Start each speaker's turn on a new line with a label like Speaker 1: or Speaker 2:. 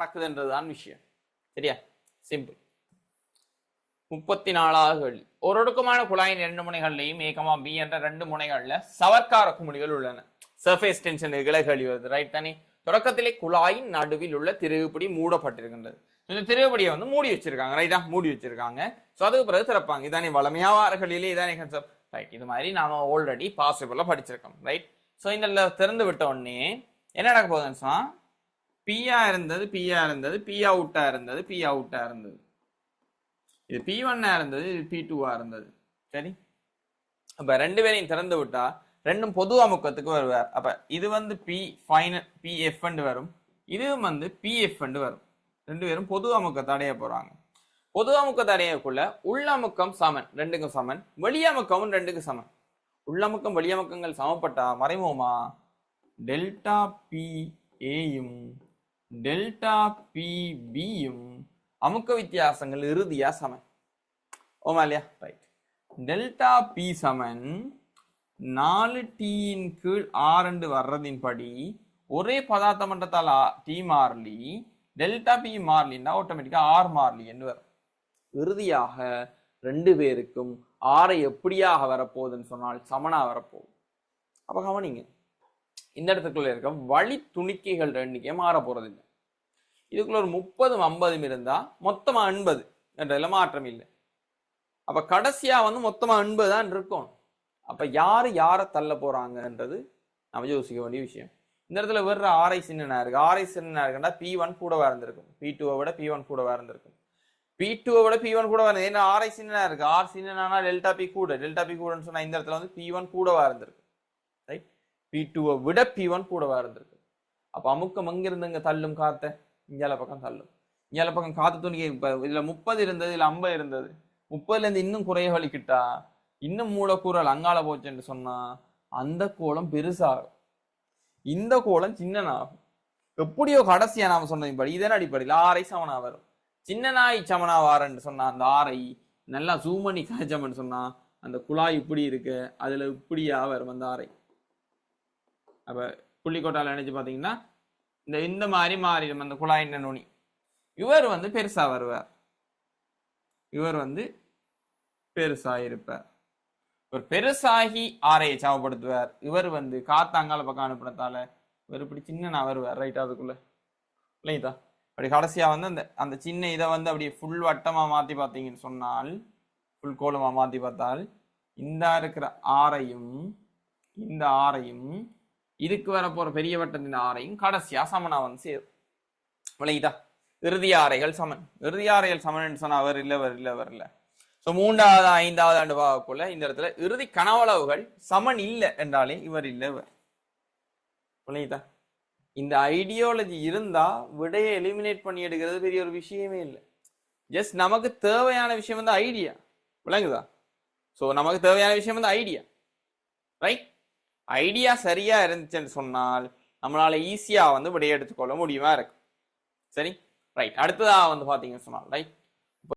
Speaker 1: நடக்குதுன்றதுதான் விஷயம். சரியா? சிம்பிள். 34வது கேள்வி. ஒரு ஒடுக்கமான குழாயின் 2 முனைகள்லையும் A, B என்ற 2 முனைகள்ல சவர்க்கார குமிழிகள் உள்ளன. சர்ஃபேஸ் டென்ஷன் கேள்வி வருது. ரைட் தானே? தொடக்கத்திலே குழாயின் நடுவில் உள்ள திருகுப்பிடி மூடப்பட்டிருக்கின்றது. இந்த திருகுப்பிடியை வந்து மூடி வச்சிருக்காங்க. ரைட்டா? மூடி வச்சிருக்காங்க. ஸோ அதுக்கு பிறகு திறப்பாங்க. இதானே வளமையா வாரகளிலே இதானே கன்செப்ட். ரைட். இது மாதிரி நாம ஆல்ரெடி பாசிபிளா படிச்சிருக்கோம். ரைட். ஸோ இந்த திறந்து விட்ட உடனே என்ன நடக்க போகுதுன்னு சொன்னா பியா இருந்தது, பி அவுட்டா இருந்தது. இது P1 இருந்தது, இது P2 இருந்தது. சரி, அப்ப 2 பேரையும் திறந்து விட்டா ரெண்டும் பொது அமுக்கத்துக்கு வருவார். அப்ப இது வந்து PF வரும், இதுவும் வந்து PF வரும். 2 பேரும் பொது அமுக்கத்தை அடைய போறாங்க. பொது அமுக்கத்தை அடையக்குள்ள உள்ளமுக்கம் சமன், 2க்கும் சமன். வெளியமுக்கமும் 2க்கு சமன். உள்ளமுக்கம் வெளியமுக்கங்கள் சமப்பட்டா மறைமுகமா டெல்டா PAயும் டெல்டா PBயும் அமுக்க வித்தியாசங்கள் இறுதியா சமன். ஓமா இல்லையா? ரைட். டெல்டா P சமன் 4T கீழ் R வர்றதின் படி ஒரே பதார்த்த மன்றத்தால் T மாறிலி, டெல்டா P மாறிலின்னா ஆட்டோமேட்டிக்கா R மாறிலி என்று வரும். இறுதியாக 2 பேருக்கும் R எப்படியாக வரப்போகுதுன்னு சொன்னால் சமனா வரப்போகுது. அப்ப கவனிங்க, இந்த இடத்துக்குள்ள இருக்க வழி துணிக்கைகள் 2க்கே மாற போறது இல்லை. இதுக்குள்ள ஒரு 30 50 இருந்தா மொத்தமா 80 என்றதுல மாற்றம் இல்லை. அப்ப கடைசியா வந்து மொத்தமா 80 தான் இருக்கும். அப்ப யாரை தள்ள போறாங்கன்றது நம்ம யோசிக்க வேண்டிய விஷயம். இந்த இடத்துல வேற RI சின்னனா இருக்கு. RI சின்னனா இருக்குன்னா P1 கூடவா இருந்திருக்கும், P2 விட P1 கூடவா இருந்திருக்கும். P2 விட P1 கூடவா இருந்து, ஏன்னா RI சின்னனா இருக்கு. R சின்னனா டெல்டா P கூடன்னு சொன்னா இந்த இடத்துல வந்து P1 கூடவா இருந்திருக்கு. ரைட். P2 விட P1 கூடவா இருந்திருக்கு. அப்ப அமுக்கம் எங்கிருந்து இங்க தள்ளும் காத்த இங்கால பக்கம் தள்ளும். இங்கால பக்கம் காத்து துணிக்கை இதுல 30 இருந்தது, இதுல 50 இருந்தது. 30ல இருந்து இன்னும் குறைய வலிக்கிட்டா இன்னும் மூலக்கூறல் அங்கால போச்சுன்னு சொன்னா அந்த கோலம் பெருசாகும், இந்த கோலம் சின்னனாகும். எப்படியோ கடைசியா நாம சொன்னது இதன் அடிப்படையில் RI சமனா வரும். சின்ன நாய் சமனா வாரன்னு சொன்னா அந்த RI நல்லா ஜூம் பண்ணி காய்ச்சம்னு சொன்னா அந்த குழாய் இப்படி இருக்கு, அதுல இப்படியா வரும் அந்த RI. அப்ப புள்ளிக்கோட்டால நினைச்சு பாத்தீங்கன்னா இந்த மாதிரி மாறிடும் அந்த குழாயின் நுனி. இவர் வந்து பெருசா வருவார், இவர் வந்து பெருசா இருப்பார். இவர் பெருசாகி ஆரையை சமப்படுத்துவார். இவர் வந்து காத்தாங்கால பக்கம் அனுப்பினதால இவர் இப்படி சின்ன வருவார். ரைட். அதுக்குள்ள இல்லைதா? அப்படி கடைசியா வந்து அந்த சின்ன இதை வந்து அப்படியே ஃபுல் வட்டமா மாத்தி பார்த்தீங்கன்னு சொன்னால், ஃபுல் கோலமா மாத்தி பார்த்தால் இந்த இருக்கிற ஆரையும் இந்த ஆரையும் இதுக்கு வர போற பெரிய வட்டத்தின் ஆரையும் கடைசியா சமனா வந்து சேரும். விளையுதா? இறுதி ஆரைகள் சமன். இறுதி ஆரைகள் சமன் சொன்னா அவர் இல்ல. சோ 3வது 5வது ஆண்டு பார்க்கக்குள்ள இந்த இடத்துல இறுதி கனவளவுகள் சமன் இல்லை என்றாலே இவர் இல்லவர். விளையுதா? இந்த ஐடியாலஜி இருந்தா விடையை எலிமினேட் பண்ணி எடுக்கிறது பெரிய ஒரு விஷயமே இல்லை. ஜஸ்ட் நமக்கு தேவையான விஷயம் வந்து ஐடியா. விளங்குதா? சோ நமக்கு தேவையான விஷயம் வந்து ஐடியா. ரைட். ஐடியா சரியா இருந்துச்சுன்னு சொன்னால் நம்மளால ஈஸியா வந்து விடைய எடுத்துக்கொள்ள முடியுமா இருக்கு. சரி, ரைட். அடுத்ததா வந்து பாத்தீங்கன்னு சொன்னால் ரைட்